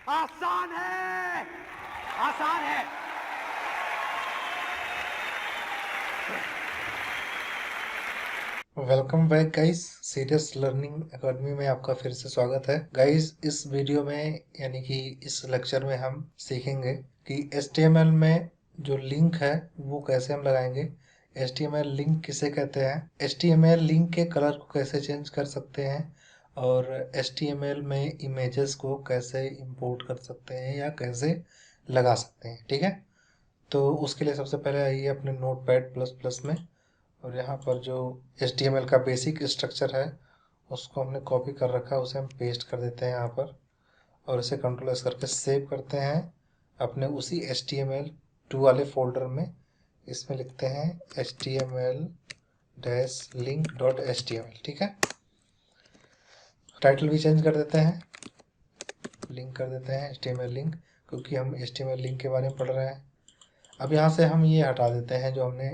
आसान है, आसान है। Welcome back guys. Serious learning academy में आपका फिर से स्वागत है गाइस। इस वीडियो में यानी कि इस लेक्चर में हम सीखेंगे कि HTML में जो लिंक है वो कैसे हम लगाएंगे, HTML लिंक किसे कहते हैं, HTML लिंक के कलर को कैसे चेंज कर सकते हैं और HTML में इमेजेस को कैसे इंपोर्ट कर सकते हैं या कैसे लगा सकते हैं। ठीक है, तो उसके लिए सबसे पहले आइए अपने नोटपैड प्लस प्लस में, और यहाँ पर जो HTML का बेसिक स्ट्रक्चर है उसको हमने कॉपी कर रखा है, उसे हम पेस्ट कर देते हैं यहाँ पर और इसे कंट्रोल एस करके सेव करते हैं अपने उसी HTML2 वाले फोल्डर में। इसमें लिखते हैं HTML-link.html। ठीक है, टाइटल भी चेंज कर देते हैं, लिंक कर देते हैं HTML लिंक, क्योंकि हम HTML लिंक के बारे में पढ़ रहे हैं। अब यहाँ से हम ये हटा देते हैं जो हमने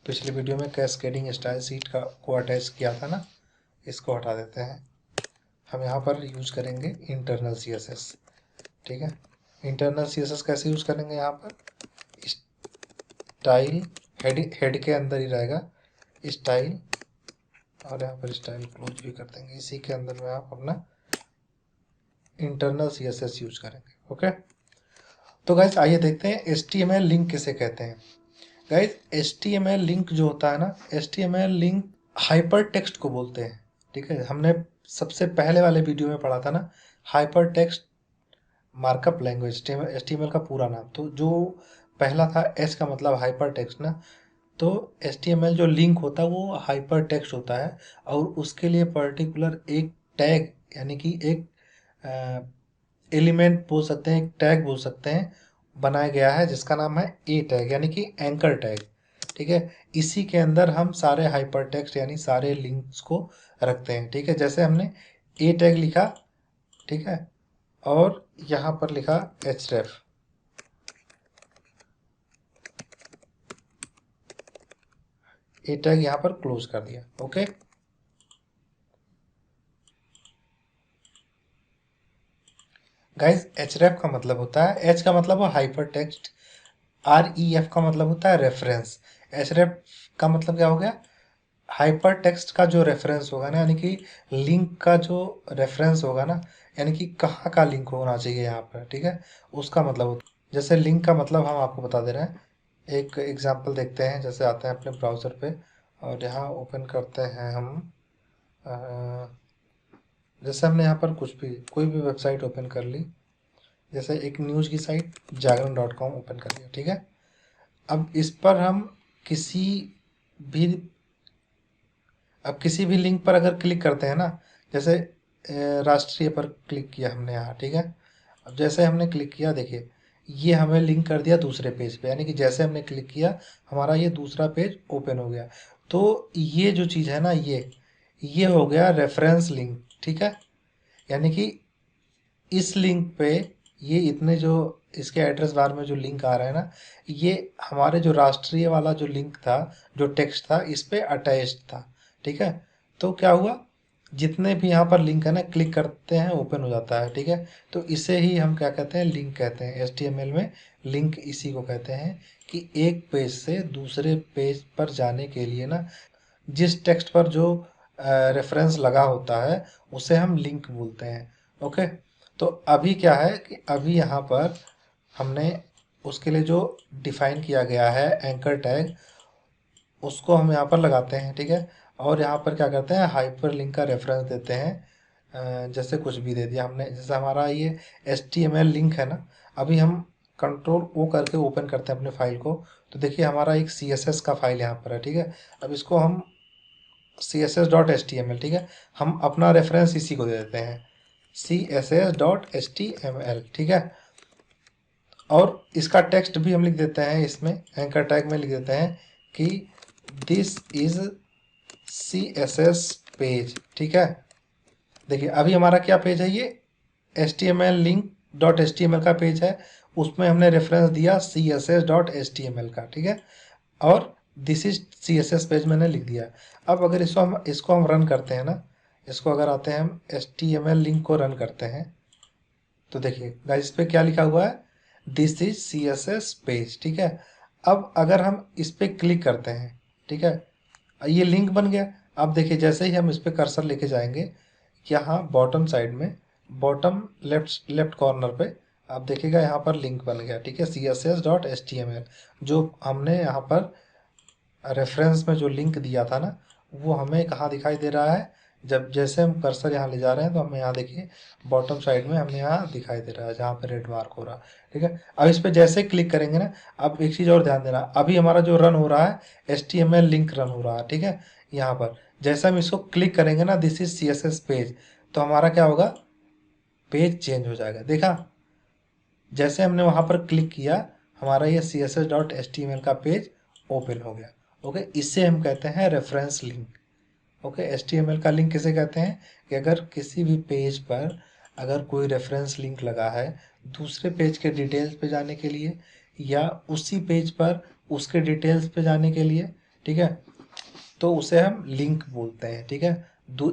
पिछली वीडियो में कैस्केडिंग स्टाइल सीट को अटैच किया था ना, इसको हटा देते हैं। हम यहाँ पर यूज करेंगे इंटरनल CSS। ठीक है, इंटरनल CSS कैसे यूज करेंगे, यहाँ पर स्टाइल हेड के अंदर ही रहेगा स्टाइल, और यहाँ पर स्टाइल क्लोज भी कर देंगे। इसी के अंदर में आप अपना इंटरनल CSS यूज करेंगे। ओके, तो गाइस आइए देखते हैं HTML लिंक किसे कहते हैं। गाइस HTML लिंक जो होता है ना, HTML लिंक हाइपर टेक्स्ट को बोलते हैं। ठीक है, हमने सबसे पहले वाले वीडियो में पढ़ा था ना, hyper text markup language, HTML का पूरा नाम। तो जो पहला था H का मतलब हाइपर टेक्स्ट ना, तो HTML जो लिंक होता है वो हाइपर टेक्स्ट होता है और उसके लिए पर्टिकुलर एक टैग यानी कि एक एलिमेंट बोल सकते हैं, एक टैग बोल सकते हैं, बनाया गया है जिसका नाम है ए टैग यानी कि एंकर टैग। ठीक है, इसी के अंदर हम सारे हाइपर टेक्स्ट यानी सारे लिंक्स को रखते हैं। ठीक है, जैसे हमने ए टैग लिखा, ठीक है, और यहाँ पर लिखा href, ए टैग यहाँ पर क्लोज कर दिया। ओके, गाइस href का मतलब होता है, h का मतलब है हाइपर टेक्स्ट, ref का मतलब होता है रेफरेंस। href का मतलब क्या हो गया, हाइपर टेक्स्ट का जो रेफरेंस होगा ना, यानी कि लिंक का जो रेफरेंस होगा ना, यानी कि कहाँ का लिंक होना चाहिए यहाँ पर। ठीक है, उसका मतलब होता है। जैसे लिंक का मतलब हम आपको बता दे रहे हैं, एक एग्जांपल देखते हैं। जैसे आते हैं अपने ब्राउज़र पे और यहाँ ओपन करते हैं हम, जैसे हमने यहाँ पर कोई भी वेबसाइट ओपन कर ली, जैसे एक न्यूज़ की साइट जागरण.com ओपन कर लिया। ठीक है, अब इस पर हम किसी भी किसी भी लिंक पर अगर क्लिक करते हैं ना, जैसे राष्ट्रीय पर क्लिक किया हमने यहाँ। ठीक है, अब जैसे हमने क्लिक किया, देखिए ये हमें लिंक कर दिया दूसरे पेज पे, यानी कि जैसे हमने क्लिक किया हमारा ये दूसरा पेज ओपन हो गया। तो ये जो चीज़ है ना, ये हो गया रेफरेंस लिंक। ठीक है, यानी कि इस लिंक पे ये इतने जो इसके एड्रेस बार में जो लिंक आ रहा है ना, ये हमारे जो राष्ट्रीय वाला जो लिंक था, जो टेक्स्ट था, इस पे अटैच्ड था। ठीक है, तो क्या हुआ, जितने भी यहाँ पर लिंक है ना, क्लिक करते हैं ओपन हो जाता है। ठीक है, तो इसे ही हम क्या कहते हैं, लिंक कहते हैं। HTML में लिंक इसी को कहते हैं कि एक पेज से दूसरे पेज पर जाने के लिए ना, जिस टेक्स्ट पर जो रेफरेंस लगा होता है उसे हम लिंक बोलते हैं। ओके, तो अभी क्या है कि अभी यहाँ पर हमने उसके लिए जो डिफाइन किया गया है एंकर टैग, उसको हम यहाँ पर लगाते हैं। ठीक है, और यहाँ पर क्या करते हैं, हाइपर लिंक का रेफरेंस देते हैं। जैसे कुछ भी दे दिया हमने, जैसे हमारा ये HTML लिंक है ना, अभी हम कंट्रोल O करके ओपन करते हैं अपने फाइल को, तो देखिए हमारा एक CSS का फाइल यहाँ पर है। ठीक है, अब इसको हम css.html, ठीक है, हम अपना रेफरेंस इसी को दे देते हैं css.html। ठीक है, और इसका टेक्स्ट भी हम लिख देते हैं, इसमें एंकर टैग में लिख देते हैं कि दिस इज CSS पेज। ठीक है, देखिए अभी हमारा क्या पेज है, ये HTML link.html का पेज है, उसमें हमने रेफरेंस दिया css.html का। ठीक है, और दिस इज CSS पेज मैंने लिख दिया। अब अगर इसको हम रन करते हैं ना, इसको अगर आते हैं हम HTML लिंक को रन करते हैं, तो देखिए गाइस इस पे क्या लिखा हुआ है, दिस इज CSS पेज, ठीक है। अब अगर हम इस पे क्लिक करते हैं, ठीक है, ये लिंक बन गया। अब देखिए जैसे ही हम इस पे कर्सर लेके जाएंगे, यहाँ बॉटम साइड में, बॉटम लेफ्ट लेफ्ट कॉर्नर पे आप देखिएगा यहाँ पर लिंक बन गया, ठीक है, css.html। जो हमने यहाँ पर रेफरेंस में जो लिंक दिया था ना, वो हमें कहाँ दिखाई दे रहा है, जब जैसे हम कर्सर यहाँ ले जा रहे हैं तो हमें यहाँ देखिए बॉटम साइड में हमें यहाँ दिखाई दे रहा है, जहाँ पे रेड मार्क हो रहा है, ठीक है। अब इस पे जैसे क्लिक करेंगे ना, अब एक चीज़ और ध्यान देना, अभी हमारा जो रन हो रहा है HTML लिंक रन हो रहा है, ठीक है। यहाँ पर जैसे हम इसको क्लिक करेंगे ना, दिस इज CSS पेज, तो हमारा क्या होगा, पेज चेंज हो जाएगा। देखा, जैसे हमने वहाँ पर क्लिक किया, हमारा ये css.html का पेज ओपन हो गया। ओके, इससे हम कहते हैं रेफरेंस लिंक। ओके, HTML का लिंक किसे कहते हैं कि अगर किसी भी पेज पर अगर कोई रेफरेंस लिंक लगा है दूसरे पेज के डिटेल्स पे जाने के लिए, या उसी पेज पर उसके डिटेल्स पे जाने के लिए, ठीक है, तो उसे हम लिंक बोलते हैं, ठीक है।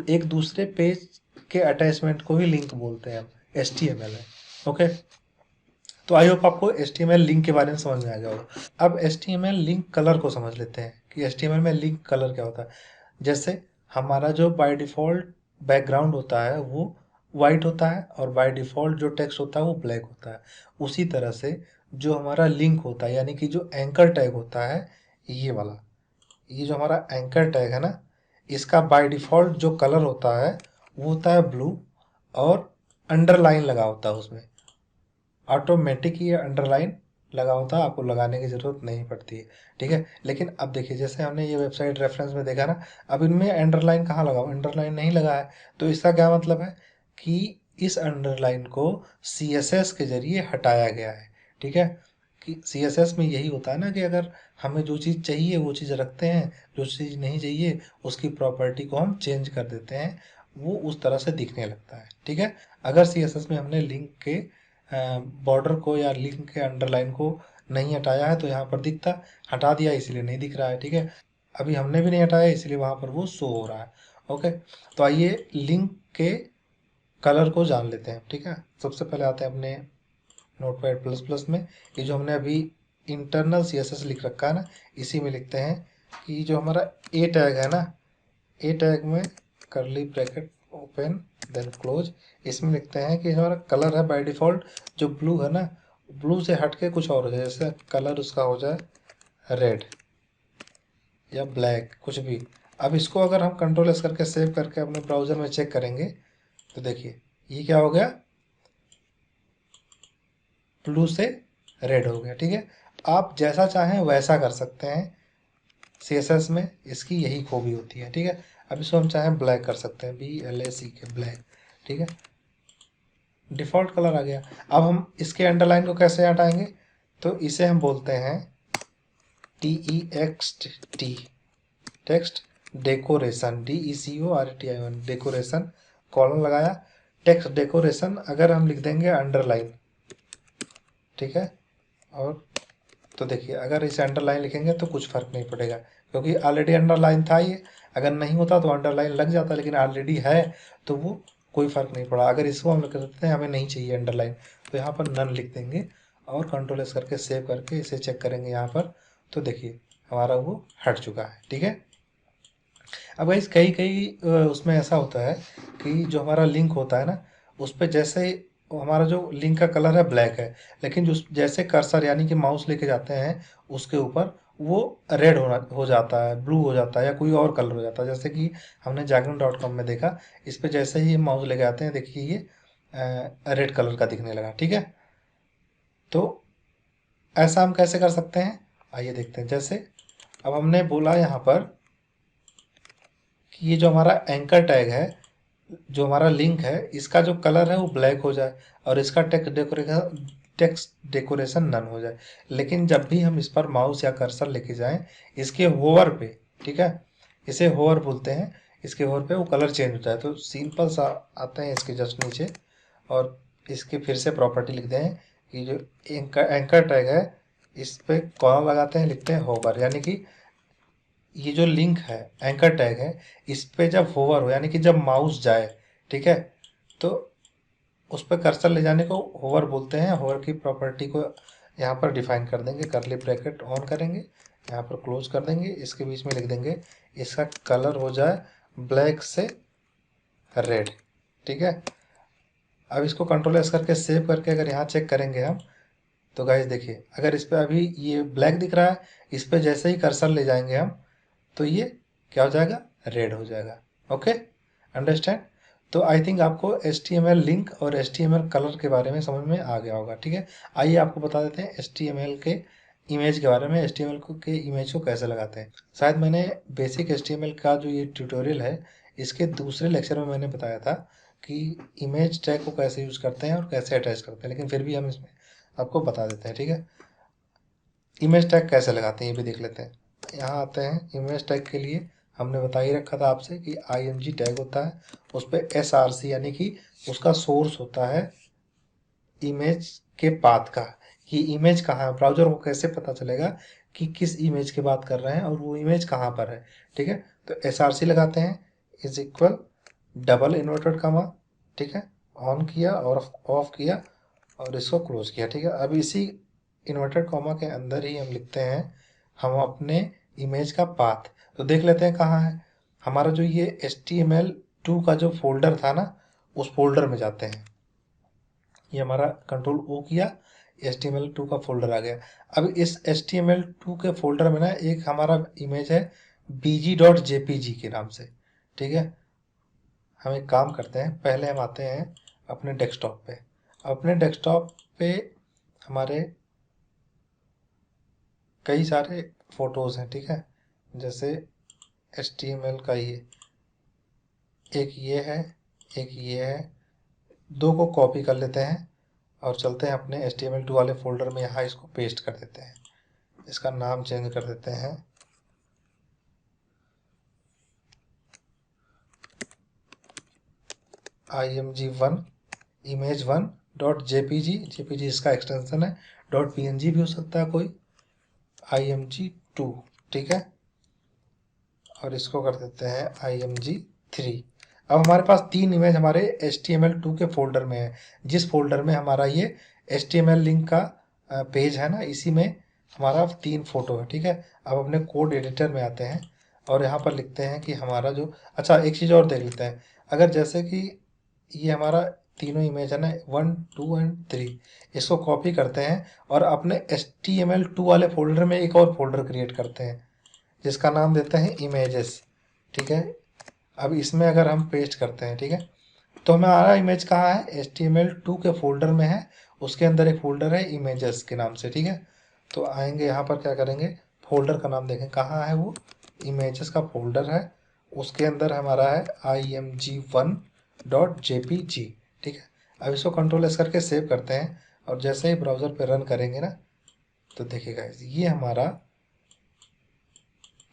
एक दूसरे पेज के अटैचमेंट को ही लिंक बोलते हैं हम, HTML है। ओके, तो आई होप आपको HTML लिंक के बारे में समझ में आ गया होगा। अब HTML लिंक कलर को समझ लेते हैं कि HTML में लिंक कलर क्या होता है। जैसे हमारा जो बाय डिफ़ॉल्ट बैकग्राउंड होता है वो वाइट होता है, और बाय डिफ़ॉल्ट जो टेक्स्ट होता है वो ब्लैक होता है। उसी तरह से जो हमारा लिंक होता है, यानी कि जो एंकर टैग होता है, ये वाला, ये जो हमारा एंकर टैग है ना, इसका बाय डिफ़ॉल्ट जो कलर होता है वो होता है ब्लू, और अंडरलाइन लगा होता है उसमें, ऑटोमेटिक ये अंडरलाइन लगा होता है, आपको लगाने की ज़रूरत नहीं पड़ती है, ठीक है। लेकिन अब देखिए जैसे हमने ये वेबसाइट रेफरेंस में देखा ना, अब इनमें अंडरलाइन कहाँ लगा, अंडरलाइन नहीं लगा है। तो इसका क्या मतलब है कि इस अंडरलाइन को CSS के जरिए हटाया गया है, ठीक है। कि CSS में यही होता है ना कि अगर हमें जो चीज़ चाहिए वो चीज़ रखते हैं, जो चीज़ नहीं चाहिए उसकी प्रॉपर्टी को हम चेंज कर देते हैं, वो उस तरह से दिखने लगता है, ठीक है। अगर CSS में हमने लिंक के बॉर्डर को या लिंक के अंडरलाइन को नहीं हटाया है तो यहाँ पर दिखता, हटा दिया इसलिए नहीं दिख रहा है, ठीक है। अभी हमने भी नहीं हटाया इसलिए वहाँ पर वो शो हो रहा है। ओके, तो आइए लिंक के कलर को जान लेते हैं, ठीक है। सबसे पहले आते हैं अपने नोटपैड प्लस प्लस में, ये जो हमने अभी इंटरनल CSS लिख रखा है ना, इसी में लिखते हैं कि जो हमारा ए टैग है ना, ए टैग में करली ब्रैकेट ओपन देन क्लोज, इसमें लिखते हैं कि हमारा कलर है बाय डिफ़ॉल्ट जो ब्लू है ना, ब्लू से हट के कुछ और हो जाए, जैसे कलर उसका हो जाए रेड या ब्लैक, कुछ भी। अब इसको अगर हम कंट्रोल एस करके सेव करके अपने ब्राउज़र में चेक करेंगे तो देखिए ये क्या हो गया, ब्लू से रेड हो गया, ठीक है। आप जैसा चाहें वैसा कर सकते हैं, CSS में इसकी यही खूबी होती है, ठीक है। अब इसको हम चाहें ब्लैक कर सकते हैं, BLACK ब्लैक, ठीक है, डिफ़ॉल्ट कलर आ गया। अब हम इसके अंडरलाइन को कैसे हटाएंगे, तो इसे हम बोलते हैं TEXT, text decoration, DECORATION, decoration, colon लगाया, टेक्स्ट डेकोरेशन अगर हम लिख देंगे अंडरलाइन, ठीक है। और तो देखिए अगर इसे अंडरलाइन लिखेंगे तो कुछ फ़र्क नहीं पड़ेगा, क्योंकि ऑलरेडी अंडरलाइन था ये, अगर नहीं होता तो अंडरलाइन लग जाता, लेकिन ऑलरेडी है तो वो कोई फ़र्क नहीं पड़ा। अगर इसको हम लिख देते हैं हमें नहीं चाहिए अंडरलाइन, तो यहाँ पर नन लिख देंगे और कंट्रोल एस करके सेव करके इसे चेक करेंगे यहाँ पर, तो देखिए हमारा वो हट चुका है, ठीक है। अब गाइस कई कई उसमें ऐसा होता है कि जो हमारा लिंक होता है ना, उस पे जैसे हमारा जो लिंक का कलर है ब्लैक है, लेकिन जो जैसे कर्सर यानी कि माउस लेके जाते हैं उसके ऊपर, वो रेड हो जाता है, ब्लू हो जाता है, या कोई और कलर हो जाता है। जैसे कि हमने जागरण.com में देखा, इस पे जैसे ही माउस लेके आते हैं देखिए ये रेड कलर का दिखने लगा, ठीक है। तो ऐसा हम कैसे कर सकते हैं, आइए देखते हैं। जैसे अब हमने बोला यहाँ पर कि ये जो हमारा एंकर टैग है, जो हमारा लिंक है, इसका जो कलर है वो ब्लैक हो जाए और इसका टेक्स्ट डेकोरेशन नन हो जाए। लेकिन जब भी हम इस पर माउस या कर्सर लेके जाएं, इसके होवर पे, ठीक है, इसे होवर बोलते हैं, इसके होवर पे वो कलर चेंज हो जाए। तो सिंपल सा आते हैं इसके जस्ट नीचे और इसके फिर से प्रॉपर्टी लिखते हैं कि जो एंकर टैग है इस पे कॉलम लगाते हैं, लिखते हैं होवर, यानी कि ये जो लिंक है, एंकर टैग है, इस पे जब होवर हो यानी कि जब माउस जाए, ठीक है, तो उस पर कर्सर ले जाने को होवर बोलते हैं। होवर की प्रॉपर्टी को यहाँ पर डिफाइन कर देंगे, करली ब्रैकेट ऑन करेंगे, यहाँ पर क्लोज कर देंगे, इसके बीच में लिख देंगे इसका कलर हो जाए ब्लैक से रेड, ठीक है। अब इसको कंट्रोल एस करके सेव करके अगर यहाँ चेक करेंगे हम, तो गाइस देखिए अगर इस पर अभी ये ब्लैक दिख रहा है, इस पर जैसे ही कर्सर ले जाएंगे हम तो ये क्या हो जाएगा, रेड हो जाएगा। Okay, understand. तो आई थिंक आपको HTML लिंक और HTML कलर के बारे में समझ में आ गया होगा, ठीक है। आइए आपको बता देते हैं HTML के इमेज के बारे में, HTML के इमेज को कैसे लगाते हैं। शायद मैंने बेसिक HTML का जो ये ट्यूटोरियल है, इसके दूसरे लेक्चर में मैंने बताया था कि इमेज टैग को कैसे यूज करते हैं और कैसे अटैच करते हैं, लेकिन फिर भी हम इसमें आपको बता देते हैं, ठीक है। इमेज टैग कैसे लगाते हैं ये भी देख लेते हैं। यहाँ आते हैं, इमेज टैग के लिए हमने बता ही रखा था आपसे कि img टैग होता है, उस पर src यानी कि उसका सोर्स होता है इमेज के पाथ का, कि इमेज कहाँ है, ब्राउजर को कैसे पता चलेगा कि किस इमेज की बात कर रहे हैं और वो इमेज कहाँ पर है, ठीक है। तो src लगाते हैं, is equal double inverted comma, ठीक है, ऑन किया और ऑफ किया और इसको क्लोज किया, ठीक है। अब इसी इन्वर्टेड कॉमा के अंदर ही हम लिखते हैं हम अपने इमेज का पाथ। तो देख लेते हैं कहाँ है हमारा जो ये HTML2 का जो फोल्डर था ना, उस फोल्डर में जाते हैं। ये हमारा कंट्रोल O किया, HTML2 का फोल्डर आ गया। अब इस HTML2 के फोल्डर में ना एक हमारा इमेज है bg.jpg के नाम से, ठीक है। हम एक काम करते हैं, पहले हम आते हैं अपने डेस्कटॉप पे। अपने डेस्कटॉप पे हमारे कई सारे फोटोज़ हैं, ठीक है। जैसे HTML का एक ये है, एक ये है, दो को कॉपी कर लेते हैं और चलते हैं अपने HTML2 वाले फोल्डर में, यहाँ इसको पेस्ट कर देते हैं। इसका नाम चेंज कर देते हैं img1 image1.jpg, jpg इसका एक्सटेंशन है, .png भी हो सकता है कोई, img2, ठीक है। और इसको कर देते हैं img3। अब हमारे पास तीन इमेज हमारे HTML2 के फोल्डर में है, जिस फोल्डर में हमारा ये HTML लिंक का पेज है ना, इसी में हमारा तीन फोटो है, ठीक है। अब अपने कोड एडिटर में आते हैं और यहाँ पर लिखते हैं कि हमारा जो, अच्छा एक चीज़ और देख लेते हैं, अगर जैसे कि ये हमारा तीनों इमेज है ना 1 2 एंड 3, इसको कॉपी करते हैं और अपने HTML2 वाले फोल्डर में एक और फोल्डर क्रिएट करते हैं जिसका नाम देते हैं इमेजेस, ठीक है। अब इसमें अगर हम पेस्ट करते हैं, ठीक है, तो हमारा इमेज कहाँ है, HTML2 के फोल्डर में है, उसके अंदर एक फोल्डर है इमेजेस के नाम से, ठीक है। तो आएंगे यहाँ पर, क्या करेंगे, फोल्डर का नाम देखें कहाँ है, वो इमेजेस का फोल्डर है, उसके अंदर हमारा है img1.jpg, ठीक है। अब इसको कंट्रोल एस करके सेव करते हैं और जैसे ही ब्राउज़र पे रन करेंगे ना, तो देखिएगा ये हमारा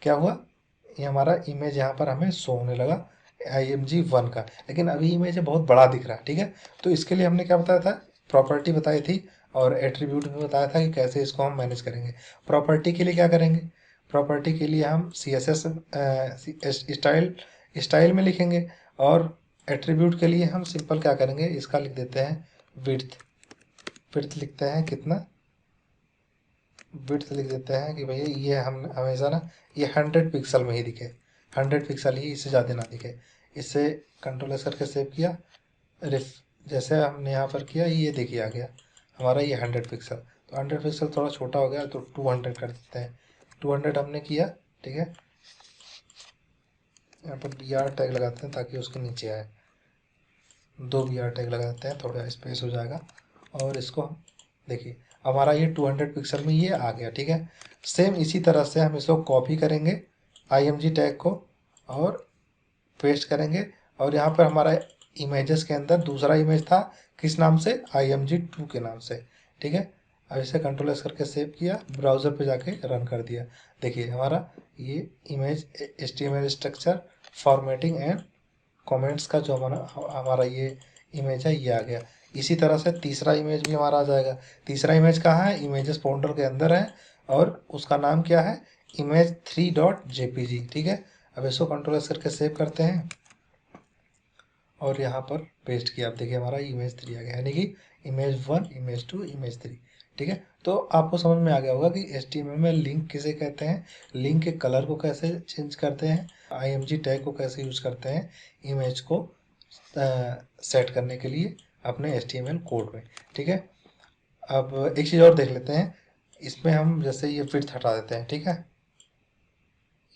क्या हुआ, ये हमारा इमेज यहाँ पर हमें शो होने लगा img1 का, लेकिन अभी इमेज बहुत बड़ा दिख रहा है, ठीक है। तो इसके लिए हमने क्या बताया था, प्रॉपर्टी बताई थी और एट्रीब्यूट भी बताया था कि कैसे इसको हम मैनेज करेंगे। प्रॉपर्टी के लिए क्या करेंगे, प्रॉपर्टी के लिए हम CSS स्टाइल में लिखेंगे और एट्रीब्यूट के लिए हम सिंपल क्या करेंगे, इसका लिख देते हैं विड्थ। विड्थ लिखते हैं कितना, विड्थ लिख देते हैं कि भैया ये हम हमेशा ना ये 100 पिक्सल में ही दिखे, 100 पिक्सल ही, इससे ज़्यादा ना दिखे। इससे कंट्रोल एस करके सेव किया, रिफ जैसे हमने यहाँ पर किया, ये देखिए आ गया हमारा ये 100 पिक्सल। तो 100 पिक्सल थोड़ा छोटा हो गया तो 200 कर देते हैं, 200 हमने किया, ठीक है। यहाँ पर BR टैग लगाते हैं ताकि उसके नीचे आए, 2 BR टैग लगा देते हैं, थोड़ा स्पेस हो जाएगा। और इसको देखिए हमारा ये 200 पिक्सल में ये आ गया, ठीक है। सेम इसी तरह से हम इसको कॉपी करेंगे img टैग को और पेस्ट करेंगे, और यहाँ पर हमारा इमेजेस के अंदर दूसरा इमेज था किस नाम से, img2 के नाम से, ठीक है। अब इसे कंट्रोल एस करके सेव किया, ब्राउज़र पे जाके रन कर दिया, देखिए हमारा ये image HTML structure formatting and comments का जो हमारा ये इमेज है ये आ गया। इसी तरह से तीसरा इमेज भी हमारा आ जाएगा। तीसरा इमेज कहाँ है, इमेजेस फोल्डर के अंदर है और उसका नाम क्या है, image3.jpg, ठीक है। अब इसको कंट्रोल एस करके सेव करते हैं और यहाँ पर पेस्ट किया। आप देखिए हमारा इमेज 3 आ गया, यानी कि इमेज 1, इमेज 2, इमेज 3। ठीक है, तो आपको समझ में आ गया होगा कि HTML में लिंक किसे कहते हैं, लिंक के कलर को कैसे चेंज करते हैं, IMG टैग को कैसे यूज करते हैं इमेज को सेट करने के लिए अपने HTML कोड में। ठीक है, अब एक चीज़ और देख लेते हैं। इसमें हम जैसे ये विड्थ हटा देते हैं। ठीक है,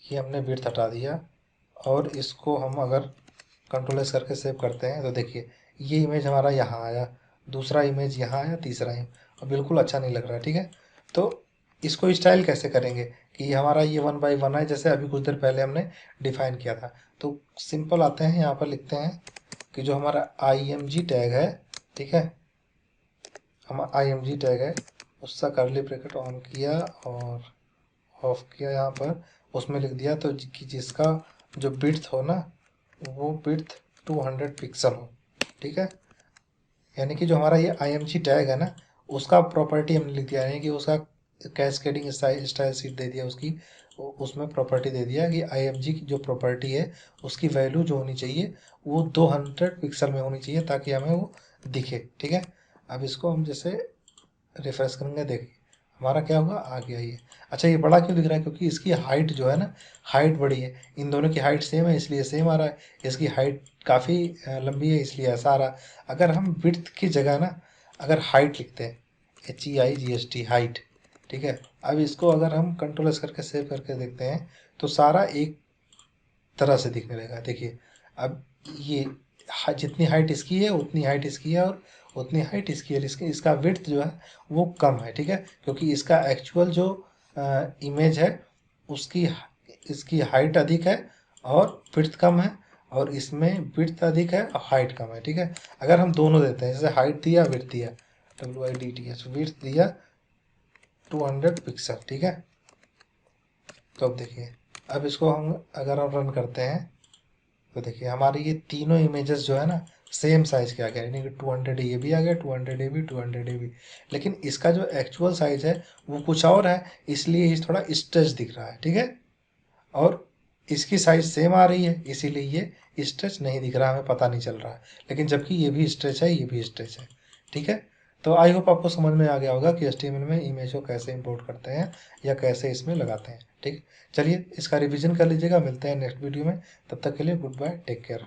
ये हमने विड्थ हटा दिया और इसको हम अगर कंट्रोल एस करके सेव करते हैं तो देखिए ये इमेज हमारा यहाँ आया, दूसरा इमेज यहाँ आया, तीसरा और बिल्कुल अच्छा नहीं लग रहा है। ठीक है, तो इसको स्टाइल कैसे करेंगे कि हमारा ये 1 बाई 1 है, जैसे अभी कुछ देर पहले हमने डिफाइन किया था। तो सिंपल आते हैं, यहाँ पर लिखते हैं कि जो हमारा IMG टैग है, ठीक है, हम IMG टैग है उसका कर्ली ब्रैकेट ऑन किया और ऑफ किया, यहाँ पर उसमें लिख दिया तो कि जिसका जो विड्थ हो ना वो विड्थ 200 पिक्सल हो। ठीक है, यानी कि जो हमारा ये IMG टैग है ना उसका प्रॉपर्टी हमने लिख दिया, यानी कि उसका कैस्केडिंग स्टाइल शीट दे दिया, उसकी उसमें प्रॉपर्टी दे दिया कि IMG की जो प्रॉपर्टी है उसकी वैल्यू जो होनी चाहिए वो 200 पिक्सल में होनी चाहिए ताकि हमें वो दिखे। ठीक है, अब इसको हम जैसे रिफ्रेश करेंगे, देखिए हमारा क्या हुआ, आ गया ये। अच्छा, ये बड़ा क्यों दिख रहा है, क्योंकि इसकी हाइट जो है ना, हाइट बड़ी है। इन दोनों की हाइट सेम है इसलिए सेम आ रहा है, इसकी हाइट काफ़ी लंबी है इसलिए ऐसा आ रहा है। अगर हम विड्थ की जगह ना अगर हाइट लिखते हैं, HEIGHT हाइट, ठीक है, अब इसको अगर हम कंट्रोल एस करके सेव करके देखते हैं तो सारा एक तरह से दिखने लगा। देखिए अब ये जितनी हाइट इसकी है उतनी हाइट इसकी है और उतनी हाइट इसकी है, इसका विड्थ जो है वो कम है। ठीक है, क्योंकि इसका एक्चुअल जो इमेज है उसकी इसकी हाइट अधिक है और विड्थ कम है, और इसमें विड्थ अधिक है और हाइट कम है। ठीक है, अगर हम दोनों देते हैं, जैसे हाइट दिया विड्थ दिया, WIDTH विड्थ दिया 200 पिक्सल। ठीक है, तो अब देखिए, अब इसको हम अगर हम रन करते हैं तो देखिए हमारी ये तीनों इमेजेस जो है ना सेम साइज के आ गया, यानी कि 200 ये भी आ गया, 200 ये भी, 200 ये भी। लेकिन इसका जो एक्चुअल साइज है वो कुछ और है, इसलिए ये थोड़ा स्ट्रेच दिख रहा है। ठीक है, और इसकी साइज सेम आ रही है इसीलिए ये स्ट्रेच नहीं दिख रहा, हमें पता नहीं चल रहा है। लेकिन जबकि ये भी स्ट्रेच है, ये भी स्ट्रेच है। ठीक है, तो आई होप आपको समझ में आ गया होगा कि HTML में इमेज को कैसे इंपोर्ट करते हैं या कैसे इसमें लगाते हैं। ठीक, चलिए इसका रिवीजन कर लीजिएगा, मिलते हैं नेक्स्ट वीडियो में, तब तक के लिए गुड बाय, टेक केयर।